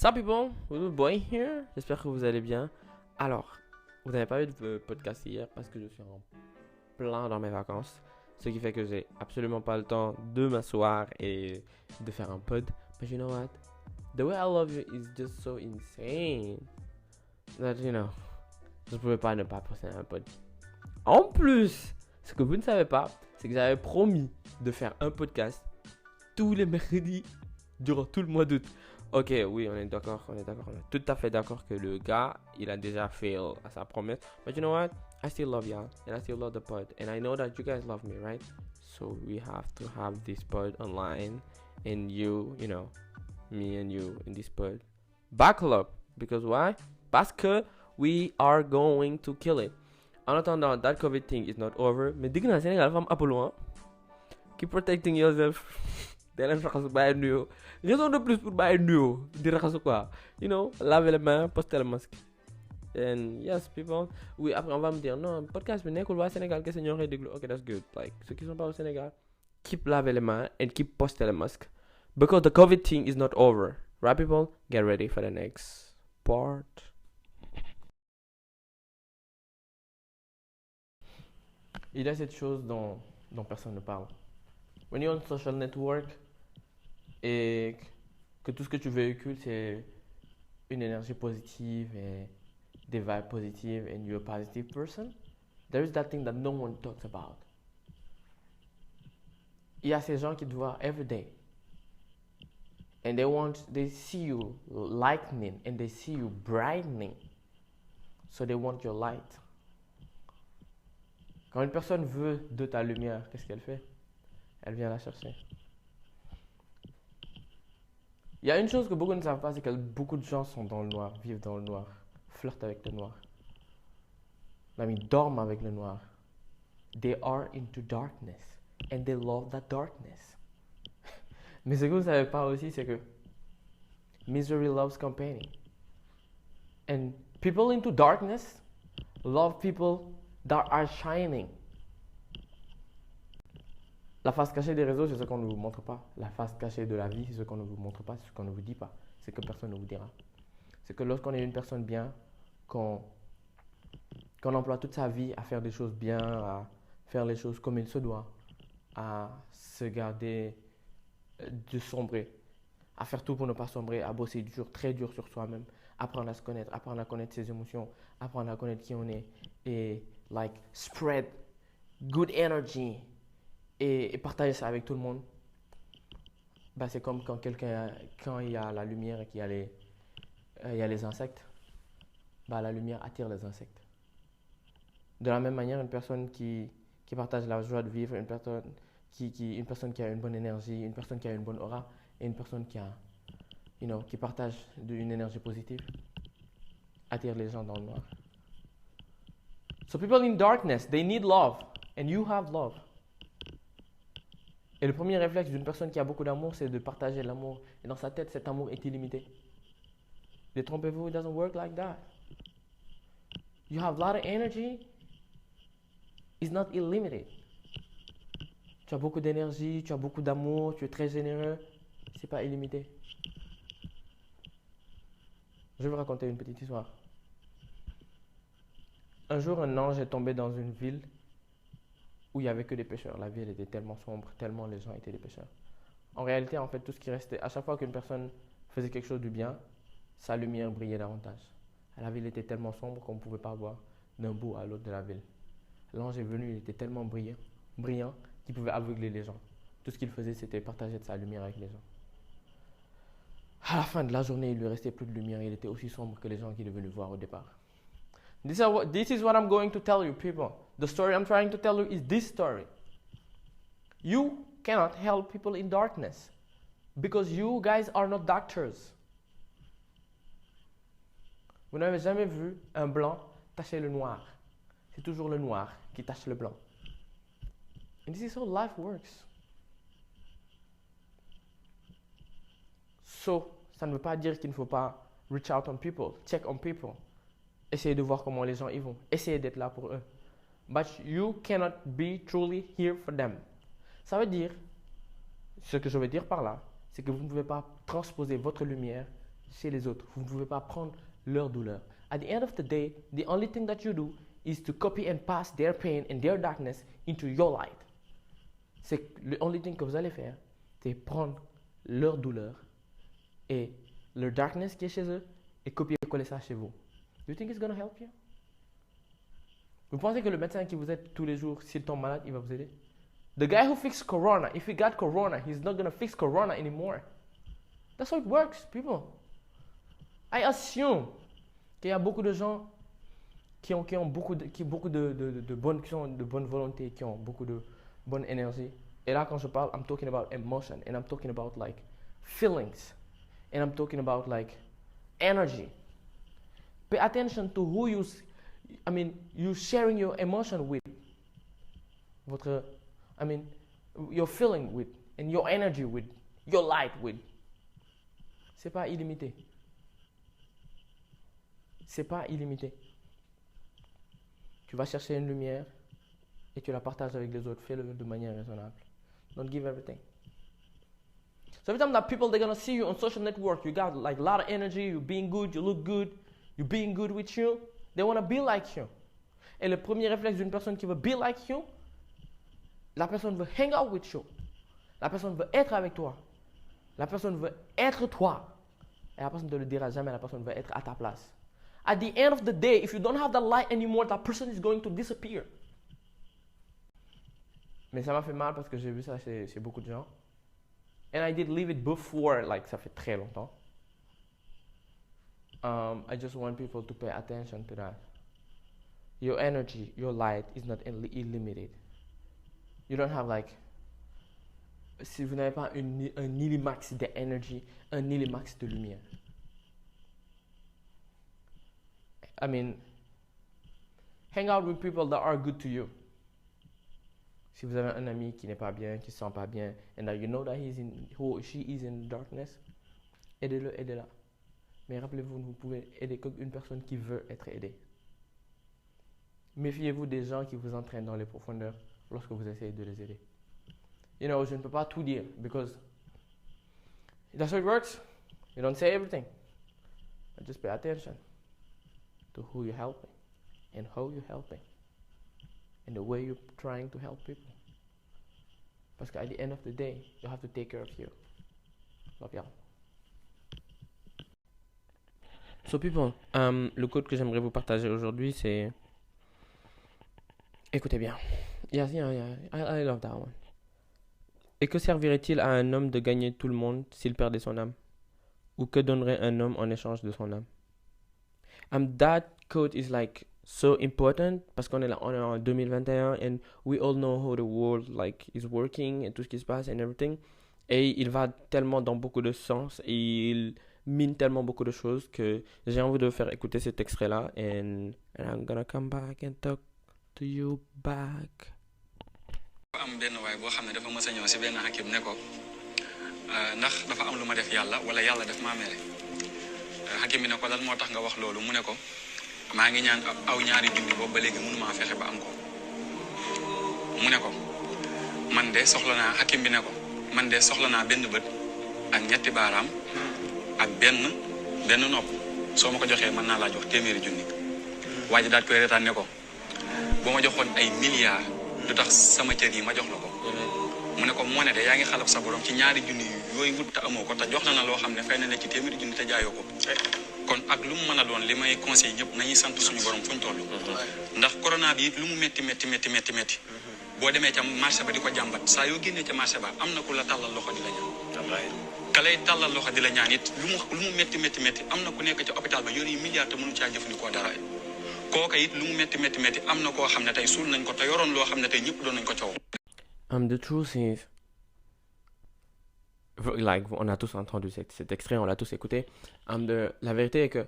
Salut people, Little Boy here. J'espère que vous allez bien. Alors, vous n'avez pas eu de podcast hier parce que je suis en plein dans mes vacances. Ce qui fait que j'ai absolument pas le temps de m'asseoir et de faire un pod. But you know what? The way I love you is just so insane that je ne pouvais pas ne pas poster un pod. En plus, ce que vous ne savez pas, c'est que j'avais promis de faire un podcast tous les mercredis durant tout le mois d'août. Ok, oui, on est d'accord, on est tout à fait d'accord que le gars, il a déjà fail à sa promesse. But you know what? I still love y'all, and I still love the pod, and I know that you guys love me, right? So we have to have this pod online, and me and you in this pod. Buckle up, because why? Parce que we are going to kill it. En attendant, that COVID thing is not over. Mais dès que dans le Sénégal, femme Apollo, hein? Keep protecting yourself. Raison de plus pour bàyyi nuyoo di raxasu quoi. Laver les mains, poster le masque. And yes, people. Oui, après on va me dire non, podcast bi nekkul waa Sénégal kese ñoo koy déglu. Ok, that's good. Like ceux qui sont pas au Sénégal, keep laver les mains and keep poster le masque. Because the COVID thing is not over. Right, people? Get ready for the next part. Il y a cette chose dont personne ne parle. When you're on social network et que tout ce que tu véhicules c'est une énergie positive et des vibes positives and you're a positive person, there is that thing that no one talks about. Il y a ces gens qui te voient every day and they see you lightening and they see you brightening, so they want your light. Quand une personne veut de ta lumière, qu'est-ce qu'elle fait? Elle vient la chercher. Il y a une chose que beaucoup ne savent pas, c'est que beaucoup de gens sont dans le noir, vivent dans le noir, flirtent avec le noir. Même ils dorment avec le noir. They are into darkness and they love that darkness. Mais ce que vous ne savez pas aussi, c'est que misery loves company. And people into darkness love people that are shining. La face cachée des réseaux, c'est ce qu'on ne vous montre pas. La face cachée de la vie, c'est ce qu'on ne vous montre pas, c'est ce qu'on ne vous dit pas. C'est que personne ne vous dira. C'est que lorsqu'on est une personne bien, qu'on emploie toute sa vie à faire des choses bien, à faire les choses comme il se doit, à se garder de sombrer, à faire tout pour ne pas sombrer, à bosser dur, très dur sur soi-même, apprendre à se connaître, apprendre à connaître ses émotions, apprendre à connaître qui on est et spread good energy. Et partager ça avec tout le monde, c'est comme quand il y a la lumière et qu'il y a les insectes, la lumière attire les insectes. De la même manière, une personne qui partage la joie de vivre, une personne qui a une bonne énergie, une personne qui a une bonne aura, et une personne qui partage une énergie positive, attire les gens dans le noir. So people in darkness, they need love, and you have love. Et le premier réflexe d'une personne qui a beaucoup d'amour, c'est de partager l'amour. Et dans sa tête, cet amour est illimité. Détrompez-vous, it doesn't work like that. You have a lot of energy, it's not illimited. Tu as beaucoup d'énergie, tu as beaucoup d'amour, tu es très généreux, c'est pas illimité. Je vais vous raconter une petite histoire. Un jour, un ange est tombé dans une ville où il n'y avait que des pêcheurs. La ville était tellement sombre, tellement les gens étaient des pêcheurs. En réalité, en fait, tout ce qui restait, à chaque fois qu'une personne faisait quelque chose de bien, sa lumière brillait davantage. La ville était tellement sombre qu'on ne pouvait pas voir d'un bout à l'autre de la ville. L'ange est venu, il était tellement brillant qu'il pouvait aveugler les gens. Tout ce qu'il faisait, c'était partager de sa lumière avec les gens. À la fin de la journée, il lui restait plus de lumière. Il était aussi sombre que les gens qu'il est venu voir au départ. This is what I'm going to tell you, people. The story I'm trying to tell you is this story. You cannot help people in darkness because you guys are not doctors. Vous n'avez jamais vu un blanc tacher le noir. C'est toujours le noir qui tache le blanc. And this is how life works. So, ça ne veut pas dire qu'il ne faut pas reach out on people, check on people. Essayez de voir comment les gens y vont. Essayez d'être là pour eux. But you cannot be truly here for them. Ça veut dire, ce que je veux dire par là, c'est que vous ne pouvez pas transposer votre lumière chez les autres. Vous ne pouvez pas prendre leur douleur. At the end of the day, the only thing that you do is to copy and pass their pain and their darkness into your light. C'est le only thing que vous allez faire, c'est prendre leur douleur et leur darkness qui est chez eux et copier-coller ça chez vous. Do you think it's going to help you? Vous pensez que le médecin qui vous aide tous les jours, s'il tombe malade, il va vous aider? The guy who fixed corona, if he got corona, he's not going to fix corona anymore. That's how it works, people. I assume qu'il y a beaucoup de gens qui ont beaucoup de bonne volonté, qui ont beaucoup de bonne énergie. Et là, quand je parle, I'm talking about emotion, and I'm talking about like feelings, and I'm talking about like energy. Pay attention to who you sharing your emotion with. Your feeling with, and your energy with, your light with. C'est pas illimité. C'est pas illimité. Tu vas chercher une lumière et tu la partages avec les autres. Fais-le de manière raisonnable. Don't give everything. So every time that people, they're gonna see you on social network, you got like a lot of energy, you're being good, you look good, you're being good with you, they wanna be like you. Et le premier réflexe d'une personne qui veut be like you, la personne veut hang out with you. La personne veut être avec toi. La personne veut être toi. Et la personne ne te le dira jamais, la personne veut être à ta place. At the end of the day, if you don't have that light anymore, that person is going to disappear. Mais ça m'a fait mal parce que j'ai vu ça chez beaucoup de gens. And I did leave it before, like ça fait très longtemps. I just want people to pay attention to that. Your energy, your light is not unlimited. You don't have like, si vous n'avez pas un illimax d'énergie, un illimax de lumière. Hang out with people that are good to you. Si vous avez un ami qui n'est pas bien, qui ne se sent pas bien, and that you know that he or she is in darkness, aidez-le, aidez-la. Mais rappelez-vous, vous pouvez aider qu'une personne qui veut être aidée. Méfiez-vous des gens qui vous entraînent dans les profondeurs lorsque vous essayez de les aider. Je ne peux pas tout dire, because that's how it works. You don't say everything. But just pay attention to who you're helping and how you're helping and the way you're trying to help people. Parce qu'à the end of the day, you have to take care of you. Love y'all. So people, le code que j'aimerais vous partager aujourd'hui, c'est... Écoutez bien. Yes, yeah, I love that one. Et que servirait-il à un homme de gagner tout le monde s'il perdait son âme? Ou que donnerait un homme en échange de son âme? That quote is like so important parce qu'on est là, on est en 2021 and we all know how the world like is working et tout ce qui se passe and everything. Et il va tellement dans beaucoup de sens et il mine tellement beaucoup de choses que j'ai envie de vous faire écouter cet extrait-là and I'm gonna come back and talk to you back. am benn waay boo xam ne dafa mës a ñëw si benn hakim ne ko ndax dafa am lu ma def yàlla wala yàlla daf maa mere hakim bi ne ko lan moo tax nga wax loolu mu ne ko maa ngi ñaan aw ñaari junni boobu ba léegi mënu maa fexe ba am ko mu ne ko man de soxla naa hakim bi ne ko man de soxla naa benn bët ak ñetti baaraam ak benn nopp soo ma ko joxee mën naa laa jox téeméeri junni waa ji daal koy reetaan ne ko boo ma joxoon ay milliards lu tax sama cër yi ma jox la ko mu ne ko moo ne de yaa ngi xalab sa borom ci ñaari junni yooyu wut te amoo ko te jox na la loo xam ne fay na ne ci téeméeri junni te jaayoo ko kon ak lu mu mën a doon li may conseil ñëpp nañuy sant suñu borom fuñ toll ndax corona bi lu mu metti boo demee ca marché ba di ko jàmbat saa yoo génnee ca marché ba am na ku la tàllal loxo di la ñaan ka lay tàllal loxo di la ñaan it lu mu metti am na ku nekk ca hôpital ba yore yi milliards te mënu caa jëfandikoo dara kooka it lu mu metti am na koo xam ne tey suul nañ ko te yoroon loo xam ne tey ñëpp doon nañ ko coow. The truth is, like, on a tous entendu cet extrait, on l'a tous écouté. La vérité est que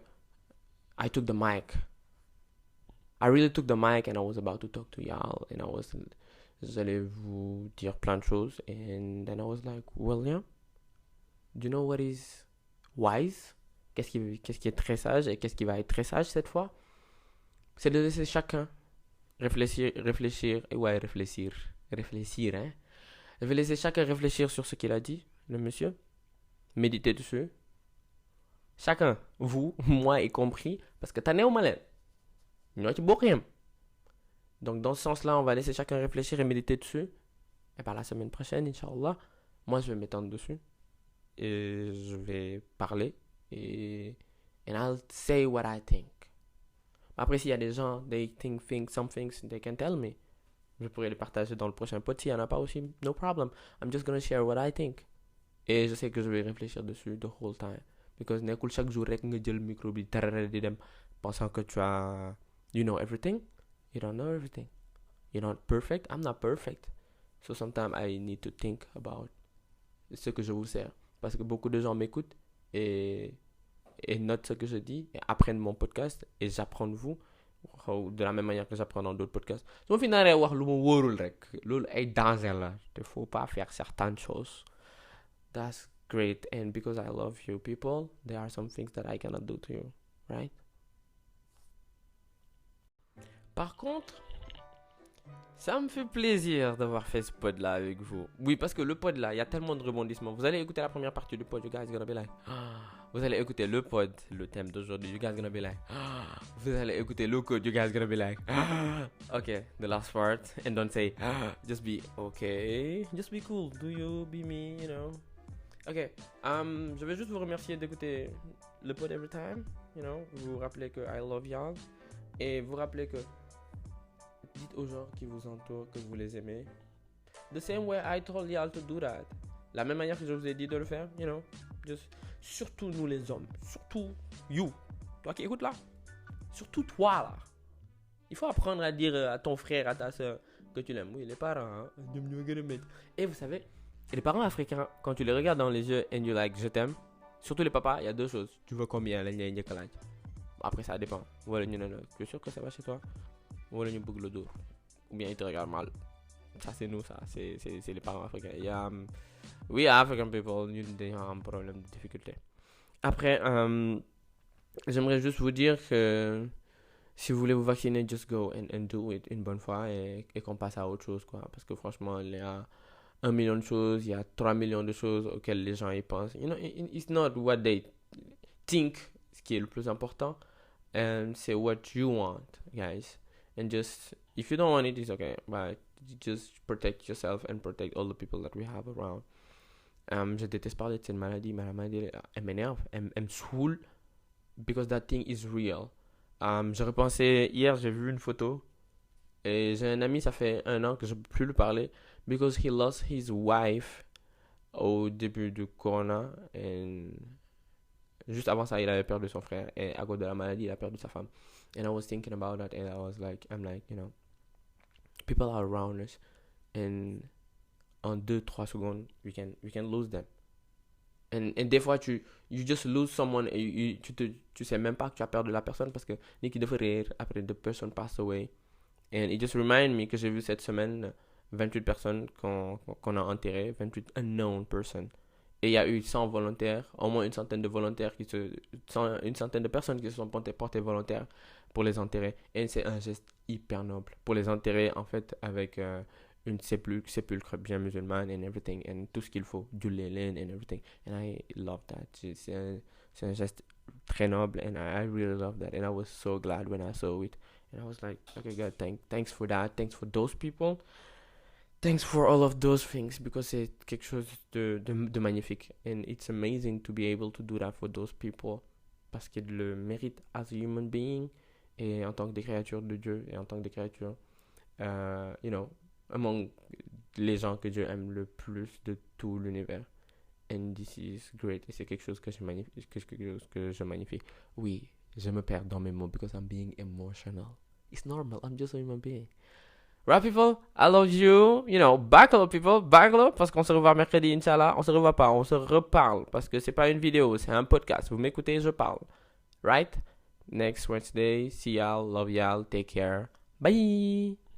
I took the mic. I really took the mic and I was about to talk to y'all and j'allais vous dire plein de choses and then I was like, well, yeah, do you know what is wise? Qu'est-ce qui est très sage et qu'est-ce qui va être très sage cette fois? C'est de laisser chacun réfléchir, hein. Je vais laisser chacun réfléchir sur ce qu'il a dit, le monsieur, méditer dessus. chacun, vous, moi y compris, parce que t'as né au malin. Nous tu rien. Donc dans ce sens-là, on va laisser chacun réfléchir et méditer dessus. Et par la semaine prochaine, Inch'Allah, moi je vais m'étendre dessus. Et je vais parler. Et and I'll say what I think. Après, s'il y a des gens, they think some things, they can tell me. Je pourrais les partager dans le prochain pod. S'il n'y en a pas aussi, no problem. I'm just gonna share what I think. Et je sais que je vais réfléchir dessus the whole time. Because nekkul chaque jour rek nga jël micro bi tarare di dem pensant que tu as, you know everything. You don't know everything. You're not perfect. I'm not perfect. So sometimes I need to think about ce que je vous sers. Parce que beaucoup de gens m'écoutent et notent ce que je dis et apprennent mon podcast et j'apprends de vous de la même manière que j'apprends dans d'autres podcasts. So, au final, wax lu ma wóorul rek loolu ay danger la. Il faut pas faire certaines choses. That's great. And because I love you people, there are some things that I cannot do to you, right? Par contre, ça me fait plaisir d'avoir fait ce pod là avec vous. Oui, parce que le pod là, il y a tellement de rebondissements. Vous allez écouter la première partie du pod, you guys gonna be like. Vous allez écouter le pod, le thème d'aujourd'hui, you guys gonna be like. Vous allez écouter le code, you guys gonna be like. Okay, the last part, and don't say. Just be okay, just be cool. Do you be me, you know? Ok, je vais juste vous remercier d'écouter le pod every time, you know. Vous rappelez que I love y'all et vous rappelez que dites aux gens qui vous entourent que vous les aimez. The same way I told y'all to do that. La même manière que je vous ai dit de le faire, you know. Just, surtout nous les hommes, surtout you, toi qui écoutes là, surtout toi là. Il faut apprendre à dire à ton frère, à ta soeur que tu l'aimes. Oui, les parents, hein. Et vous savez, les parents africains, quand tu les regardes dans les yeux and you like je t'aime, surtout les papas, il y a deux choses. Tu veux combien la ñay ñëk laaj. Après ça dépend. Wala ñu ne la, tu es sûr que ça va chez toi? Wala ñu bëgg le dóor. Ou bien ils te regardent mal. Ça c'est nous, ça c'est les parents africains. Il y a we African people, ñun dañoo am problème de difficulté. Après j'aimerais juste vous dire que si vous voulez vous vacciner, just go and do it une bonne fois et qu'on passe à autre chose quoi, parce que franchement, il y a 1 million de choses, il y a 3 millions de choses auxquelles les gens y pensent. You know, it's not what they think, ce qui est le plus important, and c'est what you want, guys. And just, if you don't want it, it's okay, but just protect yourself and protect all the people that we have around. Je déteste parler de cette maladie, mais la maladie, elle m'énerve, elle me saoule, because that thing is real. J'ai repensé, hier, j'ai vu une photo, et j'ai un ami, ça fait 1 an que je ne peux plus lui parler, because he lost his wife au début du corona, et juste avant ça, il avait perdu son frère, et à cause de la maladie, il a perdu sa femme. And I was thinking about that, and I'm like, you know, people are around us, and en 2-3 secondes, we can lose them. And des fois, you just lose someone, et tu sais même pas que tu as perdu la personne, parce que ni qui devrait rire, après the person passed away. And it just remind me que j'ai vu cette semaine 28 personnes qu'on a enterrées, 28 unknown persons. Et il y a eu 100 volontaires, au moins une centaine de volontaires, une centaine de personnes qui se sont portées volontaires pour les enterrer. Et c'est un geste hyper noble. Pour les enterrer, en fait, avec une sépulcre bien musulmane and everything. And tout ce qu'il faut, du linen and everything. And I love that. C'est un geste très noble. And I really love that. And I was so glad when I saw it. And I was like, okay, God, thanks for that. Thanks for those people. Thanks for all of those things, because c'est quelque chose de magnifique. And it's amazing to be able to do that for those people, parce qu'ils le méritent as a human being, et en tant que des créatures de Dieu, et en tant que des créatures, you know, among les gens que Dieu aime le plus de tout l'univers. And this is great. Et c'est quelque chose que je magnifie. Oui, je me perds dans mes mots, because I'm being emotional. It's normal, I'm just a human being. Right, people, I love you. You know, backlog, people, backlog, parce qu'on se revoit mercredi, Inch'Allah. On se revoit pas, on se reparle, parce que c'est pas une vidéo, c'est un podcast. Vous m'écoutez, je parle. Right? Next Wednesday, see y'all, love y'all, take care. Bye!